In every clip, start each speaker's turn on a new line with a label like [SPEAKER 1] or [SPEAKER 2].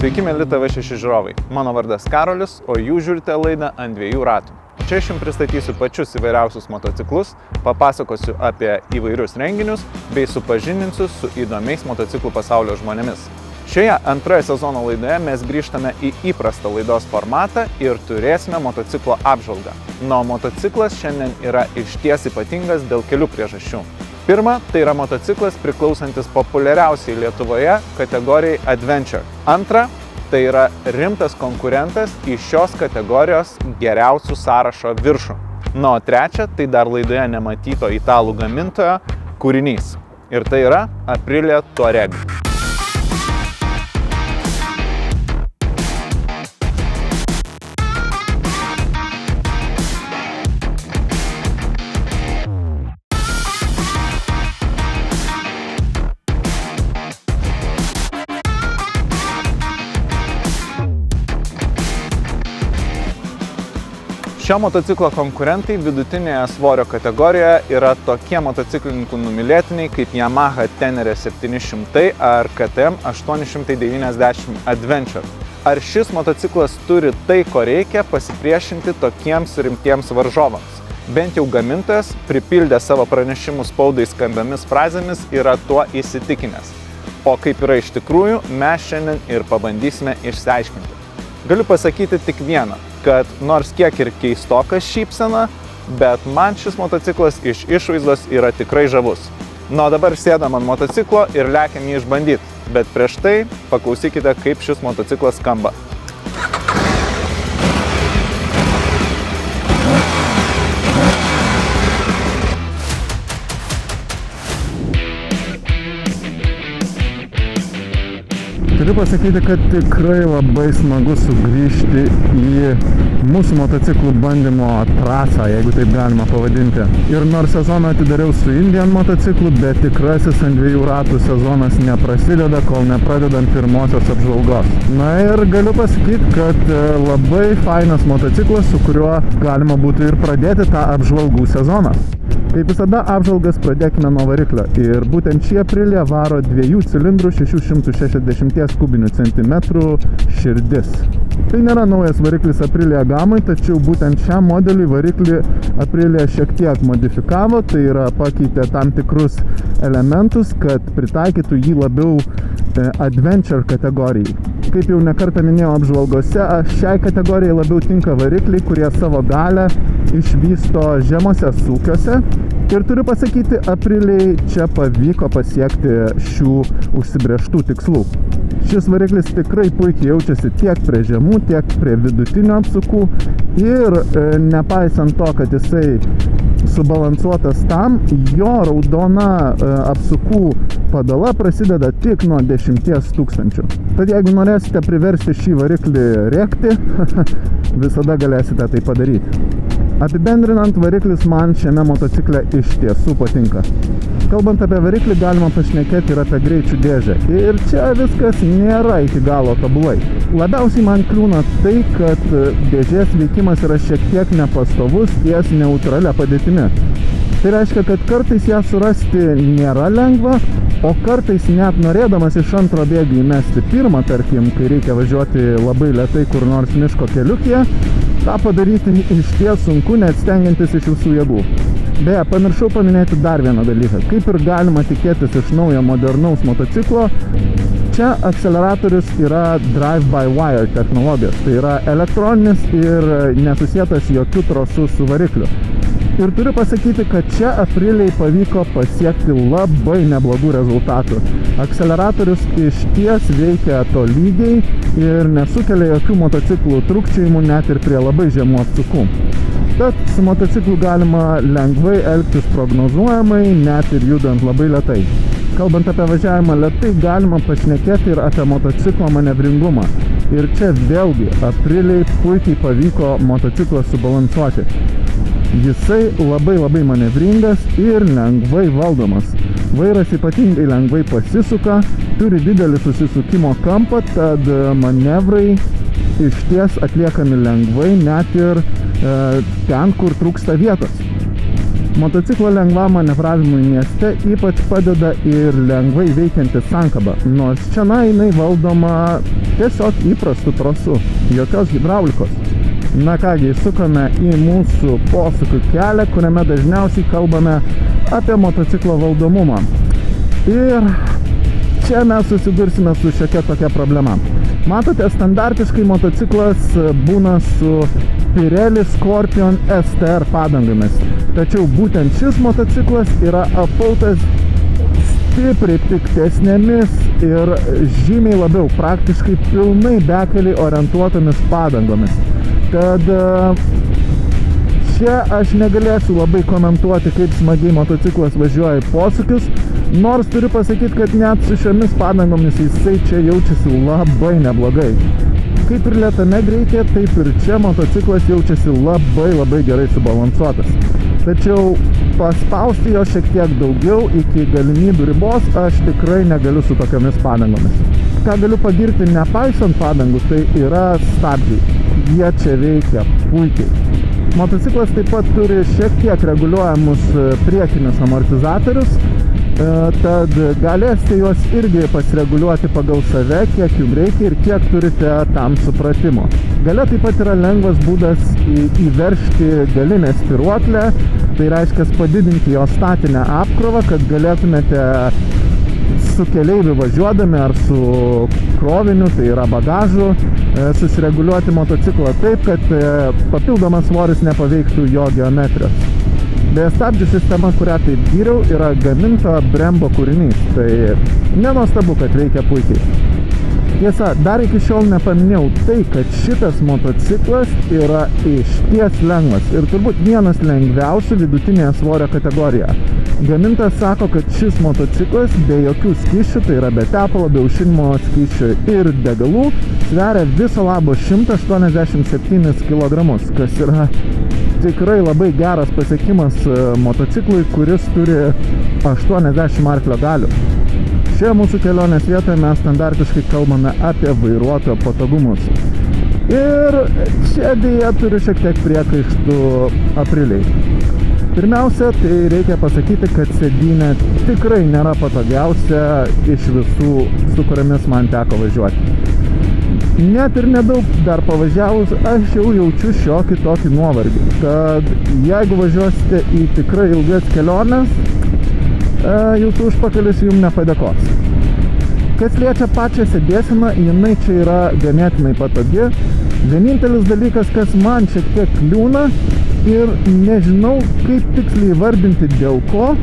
[SPEAKER 1] Sveiki, mėly TV6 žiūrovai. Mano vardas Karolis, o jūs žiūrite laidą ant dviejų ratų. Čia aš jums pristatysiu pačius įvairiausius motociklus, papasakosiu apie įvairius renginius bei supažindinsiu su įdomiais motociklų pasaulio žmonėmis. Šioje antroje sezono laidoje mes grįžtame į įprastą laidos formatą ir turėsime motociklo apžvalgą. Motociklas šiandien yra išties ypatingas dėl kelių priežasčių. Pirma, tai yra motociklas priklausantis populiariausiai Lietuvoje kategorijai Adventure. Antra, tai yra rimtas konkurentas į šios kategorijos geriausių sąrašo viršų. O trečia, tai dar laidoje nematyto italų gamintojo kūrinys. Ir tai yra Aprilia Touareg. Šio motociklo konkurentai vidutinėje svorio kategorijoje yra tokie motociklininkų numylėtiniai kaip Yamaha Tenere 700 ar KTM 890 Adventure. Ar šis motociklas turi tai, ko reikia pasipriešinti tokiems rimtiems varžovams? Bent jau gamintojas, pripildė savo pranešimų spaudai skambiomis frazėmis, yra tuo įsitikinęs. O kaip yra iš tikrųjų, mes šiandien ir pabandysime išsiaiškinti. Galiu pasakyti tik vieną, kad nors kiek ir keistokas šypsena, bet man šis motociklas iš išvaizdos yra tikrai žavus. O dabar sėdam ant motociklo ir lekiam jį išbandyti, bet prieš tai paklausykite, kaip šis motociklas skamba.
[SPEAKER 2] Turiu pasakyti, kad tikrai labai smagu sugrįžti į mūsų motociklų bandymo trasą, jeigu taip galima pavadinti. Ir nors sezoną atidariau su Indian motociklu, bet tikrasis ant dviejų ratų sezonas neprasideda, kol nepradedam pirmosios apžvalgos. Na ir galiu pasakyti, kad labai fainas motociklas, su kuriuo galima būtų ir pradėti tą apžvalgų sezoną. Kaip visada, apžvalgas pradėkime nuo variklio. Ir būtent šį Aprilia varo 2 cilindrų 660 kubinių centimetrų širdis. Tai nėra naujas variklis Aprilia gamai, tačiau būtent šiam modeliui variklį Aprilia šiek tiek modifikavo, tai yra pakeitė tam tikrus elementus, kad pritaikytų jį labiau Adventure kategorijai. Kaip jau nekartą minėjau apžvalgose, šiai kategorijai labiau tinka varikliai, kurie savo galią išvysto žemose sūkiuose. Ir turiu pasakyti, Apriliai čia pavyko pasiekti šių užsibrėžtų tikslų. Šis variklis tikrai puikiai jaučiasi tiek prie žemų, tiek prie vidutinio apsukų. Ir nepaisant to, kad jisai subalansuotas tam, jo raudona apsukų padala prasideda tik nuo 10 000. Tad jeigu norėsite priversti šį variklį rėkti, visada galėsite tai padaryti. Apibendrinant, variklis man šiame motocikle iš tiesų patinka. Kalbant apie variklį, galima pašnekėti ir apie greičių dėžę. Ir čia viskas nėra iki galo tobulai. Labiausiai man kliūna tai, kad dėžės veikimas yra šiek tiek nepastovus ties neutralia padėtimi. Tai reiškia, kad kartais ją surasti nėra lengva, o kartais net norėdamas iš antro bėgio įmesti pirmą, tarkim, kai reikia važiuoti labai lėtai kur nors miško keliukėje, tą padaryti iš ties sunku, net stengiantis iš visų jėgų. Beje, pamiršau paminėti dar vieną dalyką. Kaip ir galima tikėtis iš naujo modernaus motociklo, čia akceleratorius yra drive-by-wire technologijos. Tai yra elektroninis ir nesusietas jokių trosų su varikliu. Ir turiu pasakyti, kad čia Apriliai pavyko pasiekti labai neblogų rezultatų. Akceleratorius iš ties veikia tolygiai ir nesukelia jokių motociklų trūkčiojimų net ir prie labai žemų apsukų. Tad su motociklu galima lengvai elgtis prognozuojamai, net ir judant labai lėtai. Kalbant apie važiavimą lėtai, galima pašnekėti ir apie motociklo manevringumą. Ir čia vėlgi Apriliai puikiai pavyko motociklą subalansuoti. Jisai labai manevringas ir lengvai valdomas. Vairas ypatingai lengvai pasisuka, turi didelį susisukimo kampą, tad manevrai iš ties atliekami lengvai net ir ten, kur trūksta vietos. Motociklo lengvam manevravimui mieste ypač padeda ir lengvai veikianti sankaba, nors jinai valdoma tiesiog įprastu trasu, jokios hidraulikos. Na kągi, sukame į mūsų posūkių kelią, kuriame dažniausiai kalbame apie motociklo valdomumą. Ir čia mes susidursime su šiokia tokia problema. Matote, standartiškai motociklas būna su Pirelli Scorpion STR padangomis. Tačiau būtent šis motociklas yra apautas stipriai piktesnėmis ir žymiai labiau praktiškai pilnai bekeliai orientuotomis padangomis. Tad čia aš negalėsiu labai komentuoti, kaip smagiai motociklas važiuoja į posūkius, nors turiu pasakyti, kad net su šiomis padangomis jisai čia jaučiasi labai neblogai. Kaip ir lėtame greityje, taip ir čia motociklas jaučiasi labai gerai subalansuotas. Tačiau paspausti jo šiek tiek daugiau iki galimybių ribos aš tikrai negaliu su tokiamis padangomis. Ką galiu pagirti nepaisant padangų, tai yra stabdžiai. Jie čia veikia puikiai. Motociklas taip pat turi šiek tiek reguliuojamus priekinius amortizatorius, tad galėsite juos irgi pasireguliuoti pagal save, kiek jums reikia ir kiek turite tam supratimo. Gale taip pat yra lengvas būdas įveržti galinę spiruoklę, tai reiškia padidinti jo statinę apkrovą, kad galėtumėte su keleiviu važiuodami ar su kroviniu, tai yra bagažu, susireguliuoti motociklą taip, kad papildomas svoris nepaveiktų jo geometrijos. Beje, stabdžių sistema, kurią taip gyriau, yra gaminta Brembo kūrinys, tai nenuostabu, kad veikia puikiai. Tiesa, dar iki šiol nepaminėjau tai, kad šitas motociklas yra išties lengvas ir turbūt vienas lengviausių vidutinėje svorio kategorijoje. Gamintojas sako, kad šis motociklas be jokių skysčių, tai yra be tepalo, be aušinimo skysčių ir degalų, sveria viso labo 187 kg, kas yra tikrai labai geras pasiekimas motociklui, kuris turi 80 arklio galių. Šioje mūsų kelionės vietoje mes standartiškai kalbame apie vairuotojo patogumus. Ir čia dėja turiu šiek tiek priekaištų Apriliai. Pirmiausia, tai reikia pasakyti, kad sėdynė tikrai nėra patogiausia iš visų, su kuriamis man teko važiuoti. Net ir nedaug dar pavažiavus, aš jau jaučiu šiokį tokį nuovargį. Tad jeigu važiuosite į tikrai ilgas keliones, jūsų užpakalis jums nepadėkos. Kas liečia pačią sėdėseną, jinai čia yra ganėtinai patogi. Vienintelis dalykas, kas man šiek tiek kliūna ir nežinau, kaip tiksliai vardinti dėl ko,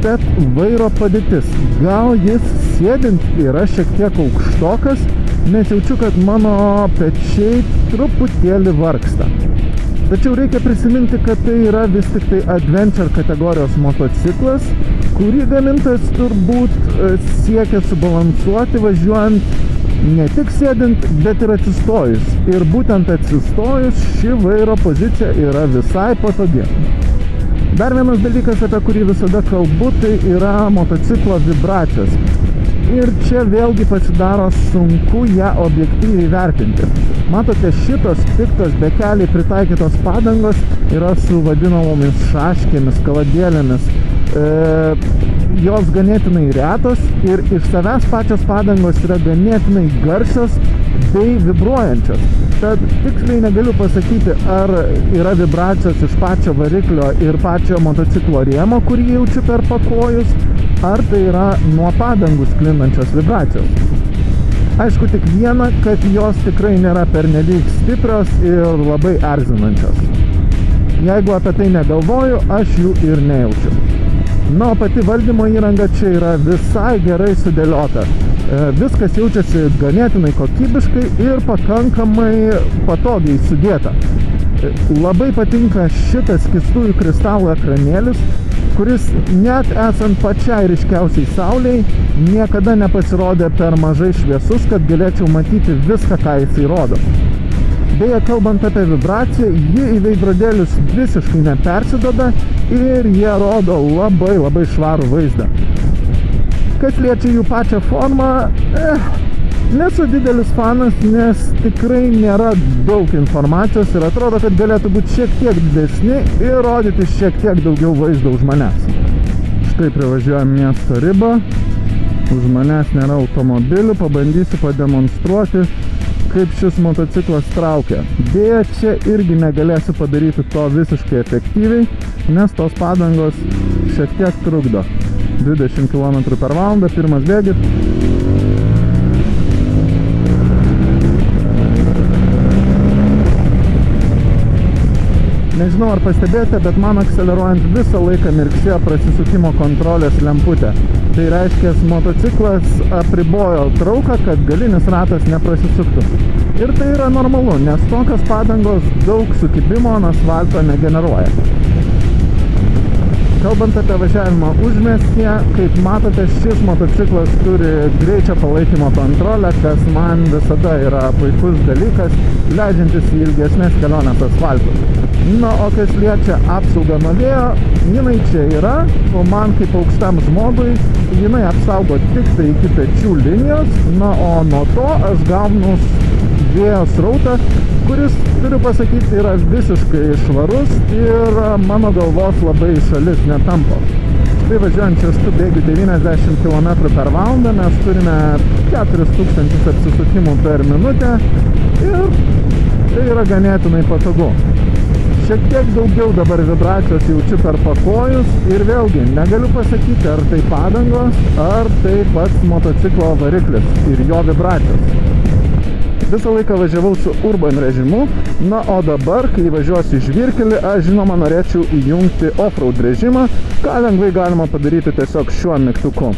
[SPEAKER 2] bet vairo padėtis. Gal jis sėdint yra šiek tiek aukštokas, nes jaučiu, kad mano pečiai truputėlį vargsta. Tačiau reikia prisiminti, kad tai yra vis tik tai adventure kategorijos motociklas, kurį gamintojas turbūt siekia subalansuoti važiuojant ne tik sėdint, bet ir atsistojus. Ir būtent atsistojus ši vairo pozicija yra visai patogi. Dar vienas dalykas, apie kurį visada kalbu, tai yra motociklo vibracijos. Ir čia vėlgi pasidaro sunku ją objektyviai vertinti. Matote, šitos piktos bekeliai pritaikytos padangos yra su vadinamomis šaškėmis, kaladėlėmis. Jos ganėtinai retos ir iš savęs pačios padangos yra ganėtinai garsios bei vibruojančios. Tad tiksliai negaliu pasakyti, ar yra vibracijos iš pačio variklio ir pačio motociklo rėmo, kurį jaučiu per pakojus, ar tai yra nuo padangų sklindančios vibracijos. Aišku tik viena, kad jos tikrai nėra pernelyg stiprios ir labai erzinančios. Jeigu apie tai negalvoju, aš jų ir nejaučiu. Na, o pati valdymo įranga čia yra visai gerai sudėliota. Viskas jaučiasi ganėtinai kokybiškai ir pakankamai patogiai sudėta. Labai patinka šitas skystųjų kristalų ekranėlis, kuris net esant pačiai ryškiausiai saulei niekada nepasirodė per mažai šviesus, kad galėčiau matyti viską, ką jisai rodo. Beje, kalbant apie vibraciją, ji į veidrodėlius visiškai nepersidoda ir jie rodo labai švarų vaizdą. Kas liečia jų pačią formą, Nesu didelis fanas, nes tikrai nėra daug informacijos ir atrodo, kad galėtų būti šiek tiek didesni ir rodyti šiek tiek daugiau vaizdo už manęs. Štai privažiuojam miesto ribą, už manęs nėra automobilių, pabandysiu pademonstruoti, kaip šis motociklas traukia. Deja, čia irgi negalėsiu padaryti to visiškai efektyviai, nes tos padangos šiek tiek trukdo. 20 km/h, pirmas bėgis. Nežinau, ar pastebėjote, bet man akceleruojant visą laiką mirksėjo prasisukimo kontrolės lemputė. Tai reiškia, motociklas apribojo trauką, kad galinis ratas neprasisuktų. Ir tai yra normalu, nes tokios padangos daug sukibimo ant asfalto negeneruoja. Kalbant apie važiavimą užmiestyje, kaip matote, šis motociklas turi greičio palaikymo kontrolę, kas man visada yra puikus dalykas, leidžiantis į ilgesnės kelionės asfaltu. Na, o kas liečia apsaugą nuo vėjo, jinai čia yra, o man kaip aukštam žmogui, jinai apsaugo tik tai iki pečių linijos, na, o nuo to aš gaunu vėjo srautą, kuris, turiu pasakyti, yra visiškai švarus ir mano galvos labai šalis netampo. Štai važiuojant šeštų bėgių 90 km/h, mes turime 4000 apsisukimų per minutę ir tai yra ganėtinai patogu. Šiek tiek daugiau dabar vibracijos jaučiu per pakojus ir vėlgi negaliu pasakyti, ar tai padangos, ar tai pats motociklo variklis ir jo vibracijos. Visą laiką važiavau su urban režimu, na, o dabar, kai važiuosiu žvyrkelį, aš žinoma norėčiau įjungti off-road režimą, ką lengvai galima padaryti tiesiog šiuo mygtuku.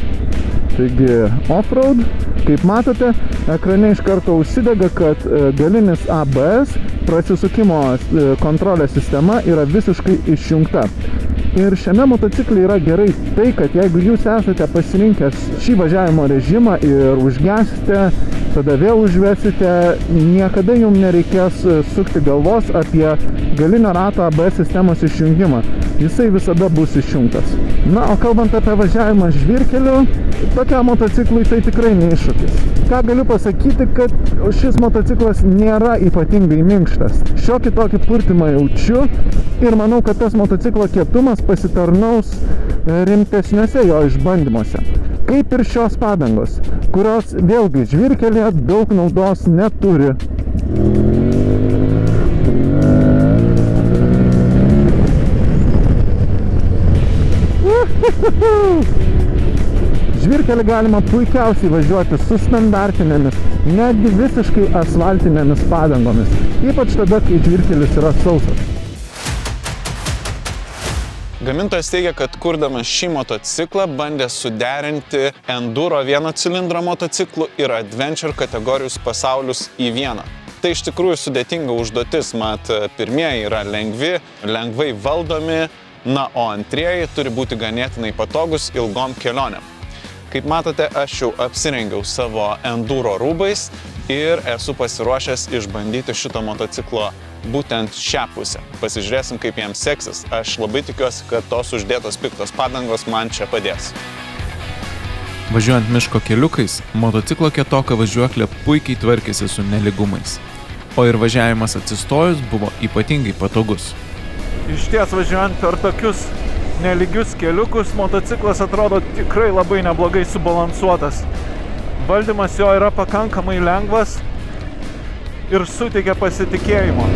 [SPEAKER 2] Taigi, off-road, kaip matote, ekrane iš karto užsidega, kad galinis ABS prasisukimo kontrolės sistema yra visiškai išjungta. Ir šiame motocikle yra gerai tai, kad jeigu jūs esate pasirinkęs šį važiavimo režimą ir užgesite, tada vėl užvesite, niekada jums nereikės sukti galvos apie galinio rato ABS sistemos išjungimą. Jisai visada bus išjungtas. Na, o kalbant apie važiavimą žvyrkeliu, tokiam motociklui tai tikrai neiššūkis. Ką galiu pasakyti, kad šis motociklas nėra ypatingai minkštas. Šiokį tokį purtimą jaučiu ir manau, kad tas motociklo kietumas pasitarnaus rimtesniuose jo išbandymuose. Kaip ir šios padangos, kurios vėlgi žvyrkelėje daug naudos neturi. Žvyrkelį galima puikiausiai važiuoti su standartinėmis, netgi visiškai asfaltinėmis padangomis, ypač tada, kai žvyrkelis yra sausas.
[SPEAKER 1] Gamintojas teigia, kad kurdamas šį motociklą bandė suderinti enduro vieno cilindro motociklų ir adventure kategorijos pasaulius į vieną. Tai iš tikrųjų sudėtinga užduotis, mat pirmieji yra lengvai valdomi, na, o antrieji turi būti ganėtinai patogus ilgom kelionėm. Kaip matote, aš jau apsirengiau savo enduro rūbais ir esu pasiruošęs išbandyti šito motociklo būtent šią pusę. Pasižiūrėsim, kaip jiems seksis. Aš labai tikiuosi, kad tos uždėtos piktos padangos man čia padės. Važiuojant miško keliukais, motociklo kietoka važiuoklė puikiai tvarkėsi su nelygumais. O ir važiavimas atsistojus buvo ypatingai patogus. Iš ties važiuojant per tokius nelygius keliukus, motociklas atrodo tikrai labai neblogai subalansuotas. Valdymas jo yra pakankamai lengvas ir suteikia pasitikėjimo.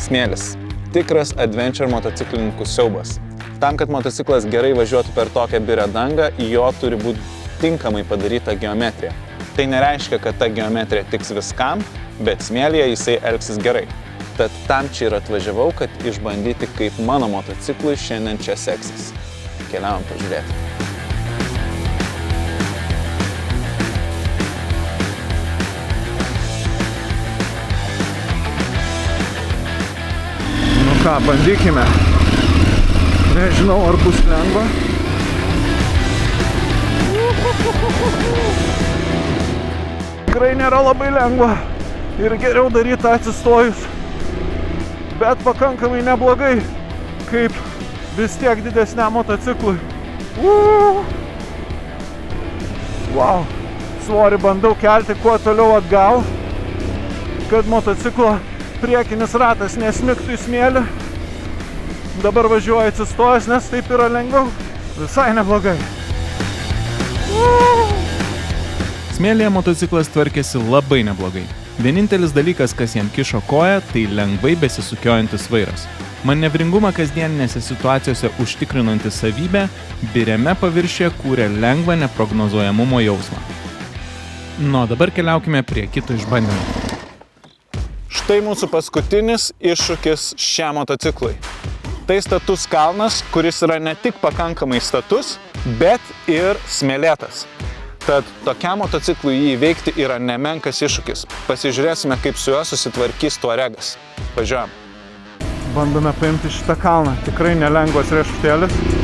[SPEAKER 1] Smėlis. Tikras adventure motociklininkų siaubas. Tam, kad motociklas gerai važiuotų per tokią birę dangą, jo turi būti tinkamai padaryta geometrija. Tai nereiškia, kad ta geometrija tiks viskam, bet smėlyje jisai elgsis gerai. Tad tam čia ir atvažiavau, kad išbandyti, kaip mano motociklui šiandien čia seksis. Keliavom pažiūrėti. ką, bandykime. Nežinau, ar bus lengva. Tikrai nėra labai lengva ir geriau daryti atsistojus, bet pakankamai neblogai, kaip vis tiek didesniam motociklui. Wow, svorį bandau kelti kuo toliau atgal, kad motociklo priekinis ratas nesmigtų į smėlį. Dabar važiuoju atsistojęs, nes taip yra lengviau, visai neblogai.
[SPEAKER 3] Smėlyje motociklas tvarkėsi labai neblogai. Vienintelis dalykas, kas jam kišo koją, tai lengvai besisukiojantis vairas. Manevringumą kasdieninėse situacijose užtikrinanti savybė biriame paviršiuje kūrė lengvą neprognozuojamumo jausmą. Nu, dabar keliaukime prie kito išbandymo.
[SPEAKER 1] Štai mūsų paskutinis iššūkis šiam motociklui. Tai status kalnas, kuris yra ne tik pakankamai status, bet ir smėlėtas. Tad tokiam motociklui jį įveikti yra nemenkas iššūkis. Pasižiūrėsime, kaip su juo susitvarkys Tuaregas. Važiuojam. Bandome paimti šitą kalną. Tikrai nelengvas riešutėlis.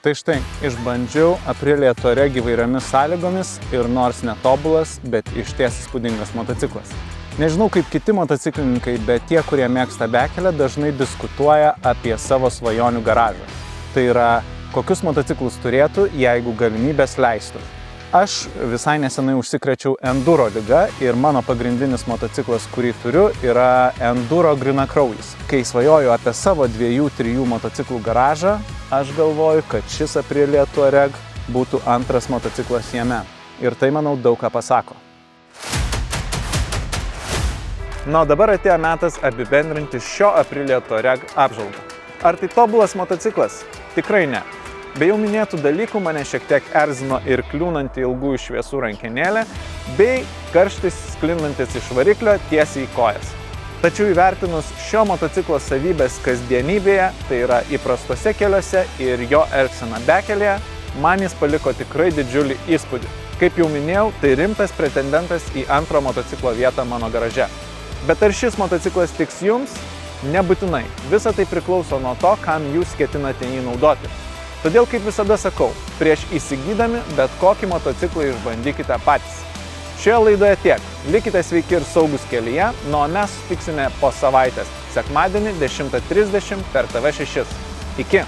[SPEAKER 1] Tai štai, išbandžiau Aprilia Touareg įvairiomis sąlygomis ir nors netobulas, bet išties įspūdingas motociklas. Nežinau kaip kiti motociklininkai, bet tie, kurie mėgsta bekelę, dažnai diskutuoja apie savo svajonių garažą. Tai yra, kokius motociklus turėtų, jeigu galimybės leistų. Aš visai nesenai užsikrėčiau enduro liga ir mano pagrindinis motociklas, kurį turiu, yra enduro grynakraujis. Kai svajoju apie savo 2-3 motociklų garažą, aš galvoju, kad šis Aprilia Touareg būtų antras motociklas jame. Ir tai, manau, daug ką pasako. Na, dabar atėjo metas apibendrinti šio Aprilia Touareg apžvalgą. Ar tai tobulas motociklas? Tikrai ne. Be jau minėtų dalykų mane šiek tiek erzino ir kliūnanti ilgųjų šviesų rankenėlė, bei karštis sklindantis iš variklio tiesiai į kojas. Tačiau įvertinus šio motociklo savybės kasdienybėje, tai yra įprastose keliuose ir jo elgseną bekelėje, man jis paliko tikrai didžiulį įspūdį. Kaip jau minėjau, tai rimtas pretendentas į antro motociklo vietą mano garaže. Bet ar šis motociklas tiks jums? Nebūtinai. Visa tai priklauso nuo to, kam jūs ketinate jį naudoti. Todėl, kaip visada sakau, prieš įsigydami bet kokį motociklą išbandykite patys. Šioje laidoje tiek. Likite sveiki ir saugūs kelyje, o mes susitiksime po savaitės, sekmadienį 10:30 per TV6. Iki!